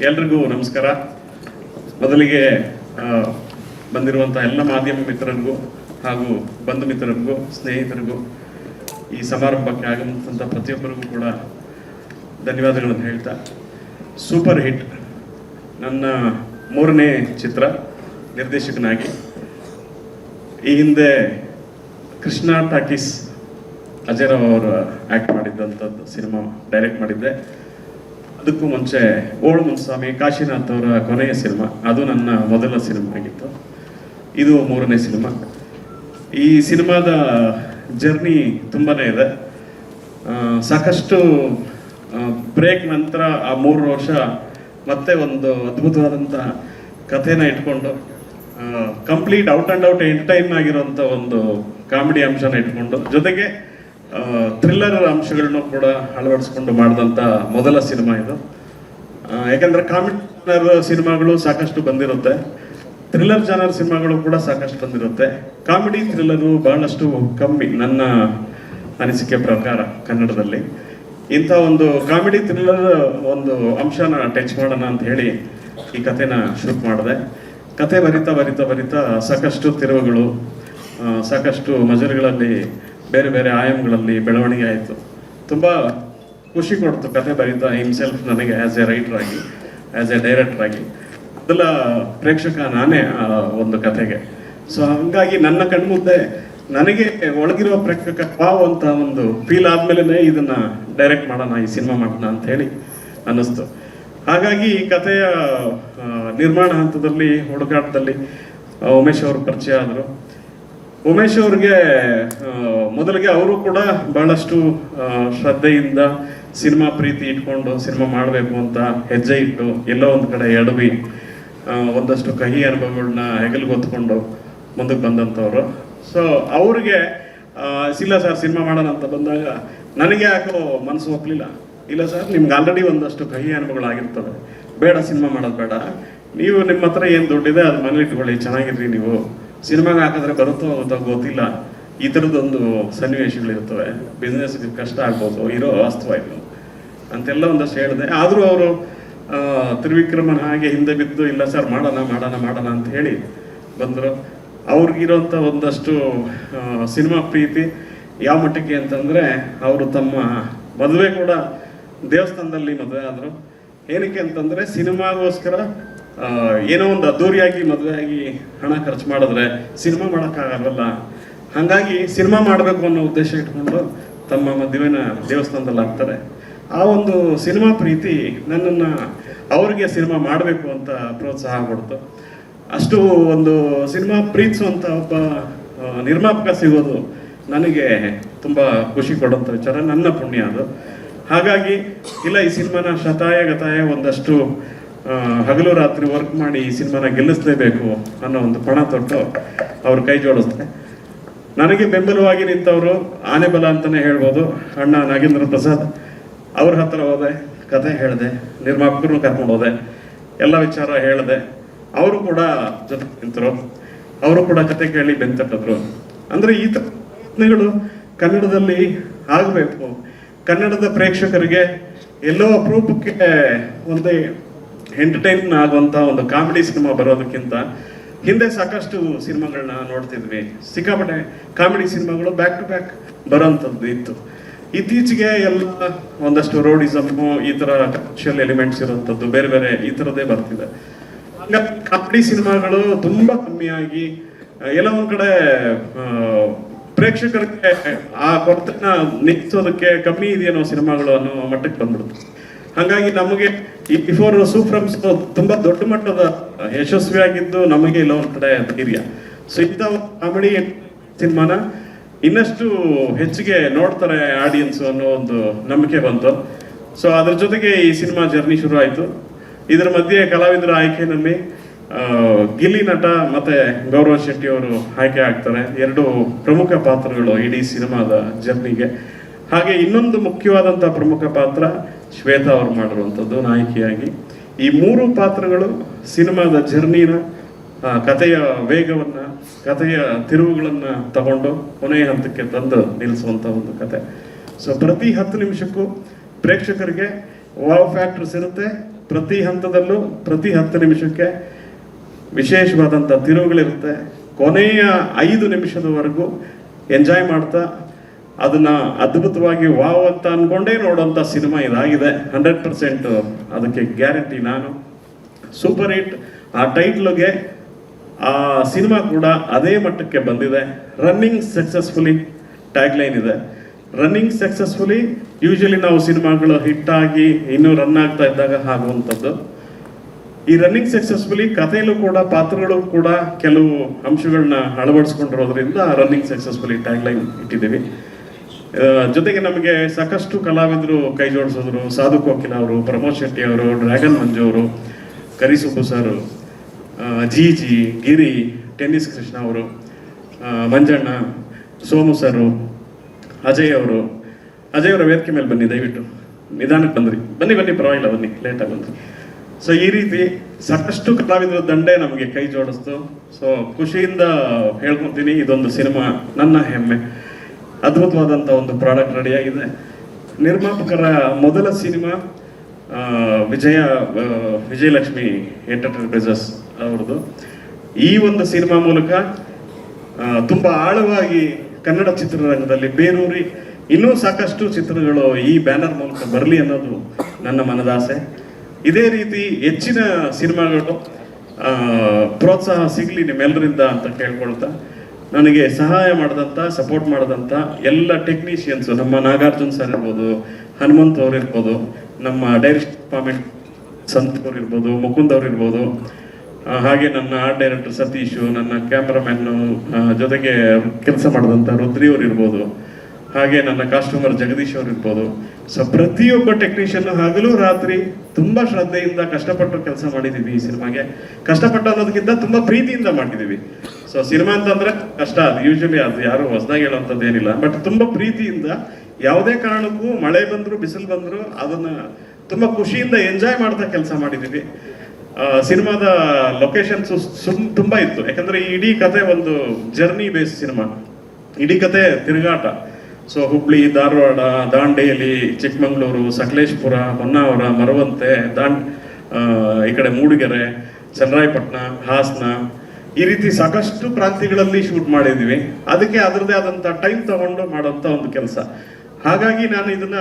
ಎಲ್ರಿಗೂ ನಮಸ್ಕಾರ. ಮೊದಲಿಗೆ ಬಂದಿರುವಂಥ ಎಲ್ಲ ಮಾಧ್ಯಮ ಮಿತ್ರರಿಗೂ ಹಾಗೂ ಬಂಧು ಮಿತ್ರರಿಗೂ ಸ್ನೇಹಿತರಿಗೂ ಈ ಸಮಾರಂಭಕ್ಕೆ ಆಗಮಿಸಿದಂಥ ಪ್ರತಿಯೊಬ್ಬರಿಗೂ ಕೂಡ ಧನ್ಯವಾದಗಳನ್ನು ಹೇಳ್ತಾ, ಸೂಪರ್ ಹಿಟ್ ನನ್ನ 3ನೇ ಚಿತ್ರ ನಿರ್ದೇಶಕನಾಗಿ. ಈ ಹಿಂದೆ ಕೃಷ್ಣ ಟಾಕೀಸ್ ಅಜಯ್ ರಾವ್ ಅವರು ಆ್ಯಕ್ಟ್ ಮಾಡಿದ್ದಂಥದ್ದು ಸಿನಿಮಾ ಡೈರೆಕ್ಟ್ ಮಾಡಿದ್ದೆ. ಅದಕ್ಕೂ ಮುಂಚೆ ಓಳು ಮುನ್ಸ್ವಾಮಿ ಕಾಶಿನಾಥ್ ಅವರ ಕೊನೆಯ ಸಿನಿಮಾ, ಅದು ನನ್ನ ಮೊದಲ ಸಿನಿಮಾ ಆಗಿತ್ತು. ಇದು 3ನೇ ಸಿನಿಮಾ. ಈ ಸಿನಿಮಾದ ಜರ್ನಿ ತುಂಬಾ ಇದೆ. ಸಾಕಷ್ಟು ಬ್ರೇಕ್ ನಂತರ ಆ 3 ವರ್ಷ ಮತ್ತೆ ಒಂದು ಅದ್ಭುತವಾದಂಥ ಕಥೆನ ಇಟ್ಕೊಂಡು, complete out and out entertain ಆಗಿರೋಂಥ ಒಂದು ಕಾಮಿಡಿ ಅಂಶನ ಇಟ್ಕೊಂಡು, ಜೊತೆಗೆ ಥ್ರಿಲ್ಲರ್ ಅಂಶಗಳನ್ನೂ ಕೂಡ ಅಳವಡಿಸ್ಕೊಂಡು ಮಾಡಿದಂಥ ಮೊದಲ ಸಿನಿಮಾ ಇದು. ಯಾಕಂದರೆ ಕಾಮಿಡಿ ಸಿನಿಮಾಗಳು ಸಾಕಷ್ಟು ಬಂದಿರುತ್ತೆ, ಥ್ರಿಲ್ಲರ್ ಜಾನರ್ ಸಿನಿಮಾಗಳು ಕೂಡ ಸಾಕಷ್ಟು ಬಂದಿರುತ್ತೆ. ಕಾಮಿಡಿ ಥ್ರಿಲ್ಲರು ಬಹಳಷ್ಟು ಕಮ್ಮಿ ನನ್ನ ಅನಿಸಿಕೆ ಪ್ರಕಾರ ಕನ್ನಡದಲ್ಲಿ. ಇಂಥ ಒಂದು ಕಾಮಿಡಿ ಥ್ರಿಲ್ಲರ್ ಒಂದು ಅಂಶನ ಟಚ್ ಮಾಡೋಣ ಅಂತ ಹೇಳಿ ಈ ಕಥೆನ ಶೂಟ್ ಮಾಡಿದೆ. ಕತೆ ಬರಿತಾ ಬರಿತಾ ಬರಿತಾ ಸಾಕಷ್ಟು ತಿರುವುಗಳು, ಸಾಕಷ್ಟು ಮಜಲುಗಳಲ್ಲಿ, ಬೇರೆ ಬೇರೆ ಆಯಾಮಗಳಲ್ಲಿ ಬೆಳವಣಿಗೆ ಆಯಿತು. ತುಂಬ ಖುಷಿ ಕೊಡ್ತು ಕತೆ ಬರೀತಾ ಹಿಮ್ಸೆಲ್ಫ್ ನನಗೆ, ಆ್ಯಸ್ ಎ ರೈಟರ್ ಆಗಿ, ಆ್ಯಸ್ ಎ ಡೈರೆಕ್ಟರ್ ಆಗಿ. ಮೊದಲ ಪ್ರೇಕ್ಷಕ ನಾನೇ ಆ ಒಂದು ಕಥೆಗೆ. ಸೊ ಹಾಗಾಗಿ ನನ್ನ ಕಣ್ಮುದ್ದೆ ನನಗೆ ಒಳಗಿರುವ ಪ್ರೇಕ್ಷಕ ವಾವ್ ಅಂತ ಒಂದು ಫೀಲ್ ಆದಮೇಲೆ ಇದನ್ನ ಡೈರೆಕ್ಟ್ ಮಾಡೋಣ, ಈ ಸಿನಿಮಾ ಮಾಡೋಣ ಅಂತ ಹೇಳಿ ಅನ್ನಿಸ್ತು. ಹಾಗಾಗಿ ಈ ಕಥೆಯ ನಿರ್ಮಾಣ ಹಂತದಲ್ಲಿ, ಹುಡುಕಾಟದಲ್ಲಿ ಉಮೇಶ್ ಅವರು ಪರಿಚಯ ಆದರು. ಉಮೇಶ್ ಅವ್ರಿಗೆ ಮೊದಲಿಗೆ ಅವರು ಕೂಡ ಬಹಳಷ್ಟು ಶ್ರದ್ಧೆಯಿಂದ ಸಿನಿಮಾ ಪ್ರೀತಿ ಇಟ್ಕೊಂಡು ಸಿನಿಮಾ ಮಾಡಬೇಕು ಅಂತ ಹೆಜ್ಜೆ ಇಟ್ಟು ಎಲ್ಲೋ ಒಂದು ಕಡೆ ಎಡವಿ ಒಂದಷ್ಟು ಕಹಿ ಅನುಭವಗಳನ್ನ ಹೆಗಲ್ಗೊತ್ಕೊಂಡು ಮುಂದಕ್ಕೆ ಬಂದಂಥವ್ರು. ಸೊ ಅವ್ರಿಗೆ ಇಲ್ಲ ಸರ್ ಸಿನಿಮಾ ಮಾಡೋಣ ಅಂತ ಬಂದಾಗ ನನಗೆ ಯಾಕೋ ಮನಸ್ಸು ಒಪ್ಪಲಿಲ್ಲ. ಇಲ್ಲ ಸರ್, ನಿಮ್ಗೆ ಆಲ್ರೆಡಿ ಒಂದಷ್ಟು ಕಹಿ ಅನುಭವಗಳಾಗಿರ್ತವೆ, ಬೇಡ ಸಿನಿಮಾ ಮಾಡೋದು ಬೇಡ, ನೀವು ನಿಮ್ಮ ಹತ್ರ ಏನು ದುಡ್ಡಿದೆ ಅದು ಮನೇಲಿ ಇಟ್ಕೊಳ್ಳಿ, ಚೆನ್ನಾಗಿರ್ರಿ, ನೀವು ಸಿನಿಮಾಗೆ ಹಾಕಿದ್ರೆ ಬರುತ್ತೋ ಅಂತ ಗೊತ್ತಿಲ್ಲ, ಈ ಥರದ್ದೊಂದು ಸನ್ನಿವೇಶಗಳಿರ್ತವೆ, ಬಿಸ್ನೆಸ್ಗೆ ಕಷ್ಟ ಆಗ್ಬೋದು, ಇರೋ ವಾಸ್ತವ ಇದು ಅಂತೆಲ್ಲ ಒಂದಷ್ಟು ಹೇಳಿದೆ. ಆದರೂ ಅವರು ತ್ರಿವಿಕ್ರಮನ ಹಾಗೆ ಹಿಂದೆ ಬಿದ್ದು ಇಲ್ಲ ಸರ್ ಮಾಡೋಣ ಮಾಡೋಣ ಮಾಡೋಣ ಅಂತ ಹೇಳಿ ಬಂದರು. ಅವ್ರಿಗಿರೋಂಥ ಒಂದಷ್ಟು ಸಿನಿಮಾ ಪ್ರೀತಿ ಯಾವ ಮಟ್ಟಕ್ಕೆ ಅಂತಂದರೆ, ಅವರು ತಮ್ಮ ಮದುವೆ ಕೂಡ ದೇವಸ್ಥಾನದಲ್ಲಿ ಮದುವೆ ಆದರು. ಏನಕ್ಕೆ ಅಂತಂದರೆ ಸಿನಿಮಾಗೋಸ್ಕರ ಏನೋ ಒಂದು ಅದ್ದೂರಿಯಾಗಿ ಮದುವೆ ಆಗಿ ಹಣ ಖರ್ಚು ಮಾಡಿದ್ರೆ ಸಿನಿಮಾ ಮಾಡೋಕ್ಕಾಗಲ್ವಲ್ಲ, ಹಾಗಾಗಿ ಸಿನಿಮಾ ಮಾಡಬೇಕು ಅನ್ನೋ ಉದ್ದೇಶ ಇಟ್ಕೊಂಡು ತಮ್ಮ ಮದುವೆನ ದೇವಸ್ಥಾನದಲ್ಲಿ ಆಗ್ತಾರೆ. ಆ ಒಂದು ಸಿನಿಮಾ ಪ್ರೀತಿ ನನ್ನನ್ನು ಅವ್ರಿಗೆ ಸಿನಿಮಾ ಮಾಡಬೇಕು ಅಂತ ಪ್ರೋತ್ಸಾಹ ಕೊಡ್ತು. ಅಷ್ಟು ಒಂದು ಸಿನಿಮಾ ಪ್ರೀತಿಸುವಂಥ ಒಬ್ಬ ನಿರ್ಮಾಪಕ ಸಿಗೋದು ನನಗೆ ತುಂಬ ಖುಷಿ ಕೊಡುವಂಥ ವಿಚಾರ, ನನ್ನ ಪುಣ್ಯ ಅದು. ಹಾಗಾಗಿ ಇಲ್ಲ, ಈ ಸಿನಿಮಾನ ಶತಾಯ ಗತಾಯ ಒಂದಷ್ಟು ಹಗಲು ರಾತ್ರಿ ವರ್ಕ್ ಮಾಡಿ ಈ ಸಿನಿಮಾನ ಗೆಲ್ಲಿಸಲೇಬೇಕು ಅನ್ನೋ ಒಂದು ಪಣ ತೊಟ್ಟು ಅವ್ರ ಕೈ ಜೋಡಿಸ್ತಾರೆ. ನನಗೆ ಬೆಂಬಲವಾಗಿ ನಿಂತವರು ಆನೆಬಲ ಅಂತಲೇ ಹೇಳ್ಬೋದು, ಅಣ್ಣ ನಾಗೇಂದ್ರ ಪ್ರಸಾದ್. ಅವ್ರ ಹತ್ರ ಹೋದೆ, ಕತೆ ಹೇಳಿದೆ, ನಿರ್ಮಾಪಕರನ್ನು ಕರ್ಕೊಂಡು ಹೋದೆ, ಎಲ್ಲ ವಿಚಾರ ಹೇಳಿದೆ. ಅವರು ಕೂಡ ಜೊತೆ ನಿಂತರು, ಅವರು ಕೂಡ ಕತೆ ಕೇಳಿ ಬೆಂತಟ್ಟಿದ್ರು. ಅಂದರೆ ಈ ಪ್ರಯತ್ನಗಳು ಕನ್ನಡದಲ್ಲಿ ಆಗಬೇಕು. ಕನ್ನಡದ ಪ್ರೇಕ್ಷಕರಿಗೆ ಎಲ್ಲೋ ಅಪರೂಪಕ್ಕೆ ಒಂದೇ ಎಂಟರ್ಟೈನ್ ಆಗುವಂಥ ಒಂದು ಕಾಮಿಡಿ ಸಿನಿಮಾ ಬರೋದಕ್ಕಿಂತ ಹಿಂದೆ ಸಾಕಷ್ಟು ಸಿನಿಮಾಗಳನ್ನ ನೋಡ್ತಿದ್ವಿ, ಸಿಕ್ಕಾಪಟ್ಟೆ ಕಾಮಿಡಿ ಸಿನಿಮಾಗಳು ಬ್ಯಾಕ್ ಟು ಬ್ಯಾಕ್ ಬರೋಂಥದ್ದು ಇತ್ತು. ಇತ್ತೀಚೆಗೆ ಎಲ್ಲ ಒಂದಷ್ಟು ರೋಡಿಸಮ್ಮು, ಈ ಥರ ಕಮರ್ಷಿಯಲ್ ಎಲಿಮೆಂಟ್ಸ್ ಇರೋಂಥದ್ದು ಬೇರೆ ಬೇರೆ ಈ ಥರದ್ದೇ ಬರ್ತಿದೆ. ಹಂಗಾಗಿ ಕಾಮಿಡಿ ಸಿನಿಮಾಗಳು ತುಂಬ ಕಮ್ಮಿಯಾಗಿ ಎಲ್ಲ ಒಂದು ಕಡೆ ಪ್ರೇಕ್ಷಕರಿಗೆ ಆ ಕೊರತೆನ ನಿಲ್ಲಿಸೋದಕ್ಕೆ ಕಮ್ಮಿ ಇದೆಯೇನೋ ಸಿನಿಮಾಗಳು ಅನ್ನೋ ಮಟ್ಟಕ್ಕೆ ಬಂದ್ಬಿಡ್ತು. ಹಾಗಾಗಿ ನಮಗೆ ಈ ಬಿಫೋರ್ ಸೂಫ್ರಮ್ಸ್ ತುಂಬ ದೊಡ್ಡ ಮಟ್ಟದ ಯಶಸ್ವಿಯಾಗಿದ್ದು ನಮಗೆ ಇಲ್ಲ ಒಂದು ಕಡೆ ಧೈರ್ಯ. ಸೊ ಇಂಥ ಕಾಮಿಡಿ ಸಿನಿಮಾನ ಇನ್ನಷ್ಟು ಹೆಚ್ಚಿಗೆ ನೋಡ್ತಾರೆ ಆಡಿಯನ್ಸು ಅನ್ನೋ ಒಂದು ನಂಬಿಕೆ ಬಂತು. ಸೊ ಅದ್ರ ಜೊತೆಗೆ ಈ ಸಿನಿಮಾ ಜರ್ನಿ ಶುರು ಆಯಿತು. ಇದರ ಮಧ್ಯೆ ಕಲಾವಿದರ ಆಯ್ಕೆಯಲ್ಲಿ ಗಿಲ್ಲಿ ನಟ ಮತ್ತೆ ಗೌರವ್ ಶೆಟ್ಟಿ ಅವರು ಆಯ್ಕೆ ಆಗ್ತಾರೆ, 2 ಪ್ರಮುಖ ಪಾತ್ರಗಳು ಇಡೀ ಸಿನಿಮಾದ ಜರ್ನಿಗೆ. ಹಾಗೆ ಇನ್ನೊಂದು ಮುಖ್ಯವಾದಂಥ ಪ್ರಮುಖ ಪಾತ್ರ ಶ್ವೇತಾ ಅವರು ಮಾಡಿರುವಂಥದ್ದು ನಾಯಕಿಯಾಗಿ. ಈ 3 ಪಾತ್ರಗಳು ಸಿನಿಮಾದ ಜರ್ನಿನ, ಕಥೆಯ ವೇಗವನ್ನು, ಕಥೆಯ ತಿರುವುಗಳನ್ನು ತಗೊಂಡು ಕೊನೆಯ ಹಂತಕ್ಕೆ ತಂದು ನಿಲ್ಲಿಸುವಂಥ ಒಂದು ಕತೆ. ಸೊ ಪ್ರತಿ 10 ನಿಮಿಷಕ್ಕೂ ಪ್ರೇಕ್ಷಕರಿಗೆ ವಾವ್ ಫ್ಯಾಕ್ಟರ್ಸ್ ಇರುತ್ತೆ, ಪ್ರತಿ ಹಂತದಲ್ಲೂ ಪ್ರತಿ 10 ನಿಮಿಷಕ್ಕೆ ವಿಶೇಷವಾದಂಥ ತಿರುವುಗಳಿರುತ್ತೆ. ಕೊನೆಯ 5 ನಿಮಿಷದವರೆಗೂ ಎಂಜಾಯ್ ಮಾಡ್ತಾ ಅದನ್ನ ಅದ್ಭುತವಾಗಿ ವಾವ್ ಅಂತ ಅನ್ಕೊಂಡೇ ನೋಡುವಂಥ ಸಿನಿಮಾ ಇದಾಗಿದೆ. 100% ಅದಕ್ಕೆ ಗ್ಯಾರಂಟಿ ನಾನು. Super hit. ಆ ಟೈಟ್ಲ್ಗೆ ಆ ಸಿನಿಮಾ ಕೂಡ ಅದೇ ಮಟ್ಟಕ್ಕೆ ಬಂದಿದೆ. ರನ್ನಿಂಗ್ ಸಕ್ಸಸ್ಫುಲಿ ಟ್ಯಾಗ್ಲೈನ್ ಇದೆ. ರನ್ನಿಂಗ್ ಸಕ್ಸಸ್ಫುಲಿ ಯೂಶಲಿ ನಾವು ಸಿನಿಮಾಗಳು ಹಿಟ್ ಆಗಿ ಇನ್ನೂ ರನ್ ಆಗ್ತಾ ಇದ್ದಾಗ ಆಗುವಂಥದ್ದು. ಈ ರನ್ನಿಂಗ್ ಸಕ್ಸಸ್ಫುಲಿ ಕಥೆಯಲ್ಲೂ ಕೂಡ ಪಾತ್ರಗಳು ಕೂಡ ಕೆಲವು ಅಂಶಗಳನ್ನ ಅಳವಡಿಸ್ಕೊಂಡಿರೋದ್ರಿಂದ ರನ್ನಿಂಗ್ ಸಕ್ಸಸ್ಫುಲಿ ಟ್ಯಾಗ್ಲೈನ್ ಇಟ್ಟಿದ್ದೀವಿ. ಜೊತೆಗೆ ನಮಗೆ ಸಾಕಷ್ಟು ಕಲಾವಿದರು ಕೈ ಜೋಡಿಸಿದ್ರು. ಸಾಧು ಕೋಕಿಲ ಅವರು, ಪ್ರಮೋದ್ ಶೆಟ್ಟಿ ಅವರು, ಡ್ರ್ಯಾಗನ್ ಮಂಜು ಅವರು, ಕರಿಸುಬ್ಬು ಸರ್, ಜಿ ಗಿರಿ, ಟೆನ್ನಿಸ್ ಕೃಷ್ಣ ಅವರು, ಮಂಜಣ್ಣ, ಸೋಮು ಸರ್, ಅಜಯ್ ಅವರು ವೇದಿಕೆ ಮೇಲೆ ಬನ್ನಿ, ದಯವಿಟ್ಟು ನಿಧಾನಕ್ಕೆ ಬನ್ನಿ ಪರವಾಗಿಲ್ಲ, ಬನ್ನಿ ಲೇಟಾಗಿ ಬಂದ್ರಿ. ಸೊ ಈ ರೀತಿ ಸಾಕಷ್ಟು ಕಲಾವಿದರ ದಂಡೆ ನಮಗೆ ಕೈ ಜೋಡಿಸ್ತು. ಸೊ ಖುಷಿಯಿಂದ ಹೇಳ್ಕೊತೀನಿ, ಇದೊಂದು ಸಿನಿಮಾ ನನ್ನ ಹೆಮ್ಮೆ. ಅದ್ಭುತವಾದಂಥ ಒಂದು ಪ್ರಾಡಕ್ಟ್ ರೆಡಿಯಾಗಿದೆ. ನಿರ್ಮಾಪಕರ ಮೊದಲ ಸಿನಿಮಾ ವಿಜಯಲಕ್ಷ್ಮಿ ಎಂಟರ್ಪ್ರೈಸಸ್ ಅವ್ರದ್ದು. ಈ ಒಂದು ಸಿನಿಮಾ ಮೂಲಕ ತುಂಬ ಆಳವಾಗಿ ಕನ್ನಡ ಚಿತ್ರರಂಗದಲ್ಲಿ ಬೇರೂರಿ ಇನ್ನೂ ಸಾಕಷ್ಟು ಚಿತ್ರಗಳು ಈ ಬ್ಯಾನರ್ ಮೂಲಕ ಬರಲಿ ಅನ್ನೋದು ನನ್ನ ಮನದಾಸೆ. ಇದೇ ರೀತಿ ಹೆಚ್ಚಿನ ಸಿನಿಮಾಗಳು ಪ್ರೋತ್ಸಾಹ ಸಿಗಲಿ ನಿಮ್ಮೆಲ್ಲರಿಂದ ಅಂತ ಕೇಳ್ಕೊಳ್ತಾ, ನನಗೆ ಸಹಾಯ ಮಾಡಿದಂಥ, ಸಪೋರ್ಟ್ ಮಾಡಿದಂಥ ಎಲ್ಲ ಟೆಕ್ನಿಷಿಯನ್ಸು, ನಮ್ಮ ನಾಗಾರ್ಜುನ್ ಸರ್ ಇರ್ಬೋದು, ಹನುಮಂತ್ ಅವ್ರು ಇರ್ಬೋದು, ನಮ್ಮ ಡೈರೆಕ್ಟ್ ಡಿಪಾರ್ಟ್ಮೆಂಟ್ ಸಂತ್ ಅವ್ರು ಇರ್ಬೋದು, ಮುಕುಂದ್ ಅವ್ರು ಇರ್ಬೋದು, ಹಾಗೆ ನನ್ನ ಆರ್ಟ್ ಡೈರೆಕ್ಟರ್ ಸತೀಶು, ನನ್ನ ಕ್ಯಾಮ್ರಾಮ್ಯಾನು, ಜೊತೆಗೆ ಕೆಲಸ ಮಾಡಿದಂಥ ರುದ್ರಿ ಅವ್ರು ಇರ್ಬೋದು, ಹಾಗೆ ನನ್ನ ಕಾಸ್ಟ್ಯೂಮರ್ ಜಗದೀಶ್ ಅವ್ರು ಇರ್ಬೋದು. ಸೊ ಪ್ರತಿಯೊಬ್ಬ ಟೆಕ್ನಿಷಿಯನ್ ಹಗಲು ರಾತ್ರಿ ತುಂಬಾ ಶ್ರದ್ಧೆಯಿಂದ ಕಷ್ಟಪಟ್ಟು ಕೆಲಸ ಮಾಡಿದೀವಿ. ಈ ಸಿನಿಮಾಗೆ ಕಷ್ಟಪಟ್ಟು ಅನ್ನೋದಕ್ಕಿಂತ ತುಂಬಾ ಪ್ರೀತಿಯಿಂದ ಮಾಡಿದೀವಿ. ಸೊ ಸಿನಿಮಾ ಅಂತಂದ್ರೆ ಕಷ್ಟ, ಅದು ಯೂಶಲಿ ಅದು ಯಾರು ಹೊಸದಾಗಿ ಹೇಳೋಂಥದ್ದು ಏನಿಲ್ಲ. ಬಟ್ ತುಂಬಾ ಪ್ರೀತಿಯಿಂದ ಯಾವುದೇ ಕಾರಣಕ್ಕೂ ಮಳೆ ಬಂದ್ರು ಬಿಸಿಲು ಬಂದ್ರು ಅದನ್ನ ತುಂಬಾ ಖುಷಿಯಿಂದ ಎಂಜಾಯ್ ಮಾಡ್ತಾ ಕೆಲಸ ಮಾಡಿದೀವಿ. ಸಿನಿಮಾದ ಲೊಕೇಶನ್ಸ್ ತುಂಬಾ ಇತ್ತು. ಯಾಕಂದ್ರೆ ಈ ಇಡೀ ಕತೆ ಒಂದು ಜರ್ನಿ ಬೇಸ್ ಸಿನಿಮಾ. ಇಡೀ ಕತೆ ತಿರುಗಾಟ. ಸೊ ಹುಬ್ಳಿ, ಧಾರವಾಡ, ದಾಂಡೇಲಿ, ಚಿಕ್ಕಮಂಗ್ಳೂರು, ಸಕಲೇಶ್ಪುರ, ಹೊನ್ನಾವರ, ಮರವಂತೆ, ಈ ಕಡೆ ಮೂಡಿಗೆರೆ, ಚನ್ನರಾಯಪಟ್ಟಣ, ಹಾಸನ, ಈ ರೀತಿ ಸಾಕಷ್ಟು ಪ್ರಾಂತ್ಯಗಳಲ್ಲಿ ಶೂಟ್ ಮಾಡಿದ್ವಿ. ಅದಕ್ಕೆ ಅದರದೇ ಆದಂಥ ಟೈಮ್ ತಗೊಂಡು ಮಾಡೋಂಥ ಒಂದು ಕೆಲಸ. ಹಾಗಾಗಿ ನಾನು ಇದನ್ನ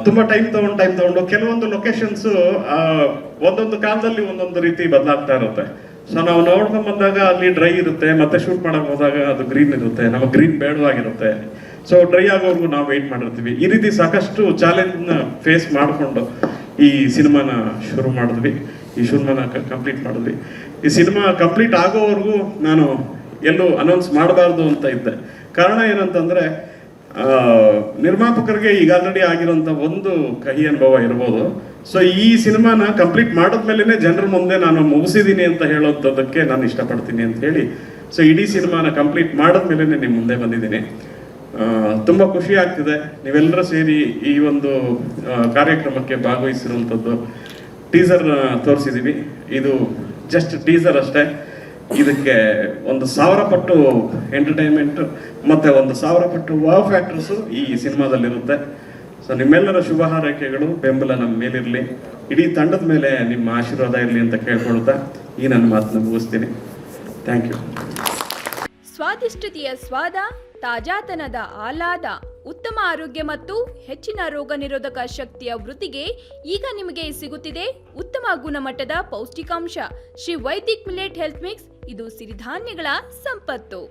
ತುಂಬಾ ಟೈಮ್ ತಗೊಂಡು ಕೆಲವೊಂದು ಲೊಕೇಶನ್ಸ್ ಒಂದೊಂದು ಕಾಲದಲ್ಲಿ ಒಂದೊಂದು ರೀತಿ ಬದಲಾಗ್ತಾ ಇರುತ್ತೆ. ಸೊ ನಾವು ನೋಡ್ಕೊಂಡ್ ಬಂದಾಗ ಅಲ್ಲಿ ಡ್ರೈ ಇರುತ್ತೆ, ಮತ್ತೆ ಶೂಟ್ ಮಾಡಕ್ ಹೋದಾಗ ಅದು ಗ್ರೀನ್ ಇರುತ್ತೆ, ನಮಗೆ ಗ್ರೀನ್ ಬೇಡವಾಗಿರುತ್ತೆ. ಸೊ ಡ್ರೈ ಆಗೋವರೆಗೂ ನಾವು ವೆಯ್ಟ್ ಮಾಡಿರ್ತೀವಿ. ಈ ರೀತಿ ಸಾಕಷ್ಟು ಚಾಲೆಂಜ್ನ ಫೇಸ್ ಮಾಡಿಕೊಂಡು ಈ ಸಿನಿಮಾನ ಶುರು ಮಾಡಿದ್ವಿ. ಈ ಸಿನಿಮಾನ ಕಂಪ್ಲೀಟ್ ಮಾಡಿದ್ವಿ. ಈ ಸಿನಿಮಾ ಕಂಪ್ಲೀಟ್ ಆಗೋವರೆಗೂ ನಾನು ಎಲ್ಲೂ ಅನೌನ್ಸ್ ಮಾಡಬಾರ್ದು ಅಂತ ಇದ್ದೆ. ಕಾರಣ ಏನಂತಂದ್ರೆ ನಿರ್ಮಾಪಕರಿಗೆ ಈಗ ಆಲ್ರೆಡಿ ಆಗಿರೋಂಥ ಒಂದು ಕಹಿ ಅನುಭವ ಇರ್ಬೋದು. ಸೊ ಈ ಸಿನಿಮಾನ ಕಂಪ್ಲೀಟ್ ಮಾಡಿದ್ಮೇಲೆ ಜನರ ಮುಂದೆ ನಾನು ಮುಗಿಸಿದ್ದೀನಿ ಅಂತ ಹೇಳೋಂಥದ್ದಕ್ಕೆ ನಾನು ಇಷ್ಟಪಡ್ತೀನಿ ಅಂತ ಹೇಳಿ, ಸೊ ಇಡೀ ಸಿನಿಮಾನ ಕಂಪ್ಲೀಟ್ ಮಾಡಿದ್ಮೇಲೆ ನಿಮ್ಮ ಮುಂದೆ ಬಂದಿದ್ದೀನಿ. ತುಂಬ ಖುಷಿ ಆಗ್ತಿದೆ. ನೀವೆಲ್ಲರೂ ಸೇರಿ ಈ ಒಂದು ಕಾರ್ಯಕ್ರಮಕ್ಕೆ ಭಾಗವಹಿಸಿರುವಂಥದ್ದು. ಟೀಸರ್ ತೋರಿಸಿದ್ದೀವಿ. ಇದು ಜಸ್ಟ್ ಟೀಸರ್ ಅಷ್ಟೇ. ಇದಕ್ಕೆ 1000 ಪಟ್ಟು ಎಂಟರ್ಟೈನ್ಮೆಂಟ್ ಮತ್ತೆ 1000 ಪಟ್ಟು ವಾವ್ ಫ್ಯಾಕ್ಟರ್ಸು ಈ ಸಿನಿಮಾದಲ್ಲಿರುತ್ತೆ. ಸೊ ನಿಮ್ಮೆಲ್ಲರ ಶುಭ ಹಾರೈಕೆಗಳು, ಬೆಂಬಲ ನಮ್ಮ ಮೇಲಿರಲಿ, ಇಡೀ ತಂಡದ ಮೇಲೆ ನಿಮ್ಮ ಆಶೀರ್ವಾದ ಇರಲಿ ಅಂತ ಕೇಳ್ಕೊಳ್ತಾ ಈ ನನ್ನ ಮಾತನ್ನ ಮುಗಿಸ್ತೀನಿ. Thank you. ಸ್ವಾದಿಷ್ಟತೆಯ ಸ್ವಾದ, ತಾಜಾತನದ ಆಹ್ಲಾದ, ಉತ್ತಮ ಆರೋಗ್ಯ ಮತ್ತು ಹೆಚ್ಚಿನ ರೋಗ ನಿರೋಧಕ ಶಕ್ತಿಯ ವೃದ್ಧಿಗೆ ಈಗ ನಿಮಗೆ ಸಿಗುತ್ತಿದೆ ಉತ್ತಮ ಗುಣಮಟ್ಟದ ಪೌಷ್ಟಿಕಾಂಶ. Shri Vaidik millet health mix. ಇದು ಸಿರಿಧಾನ್ಯಗಳ ಸಂಪತ್ತು.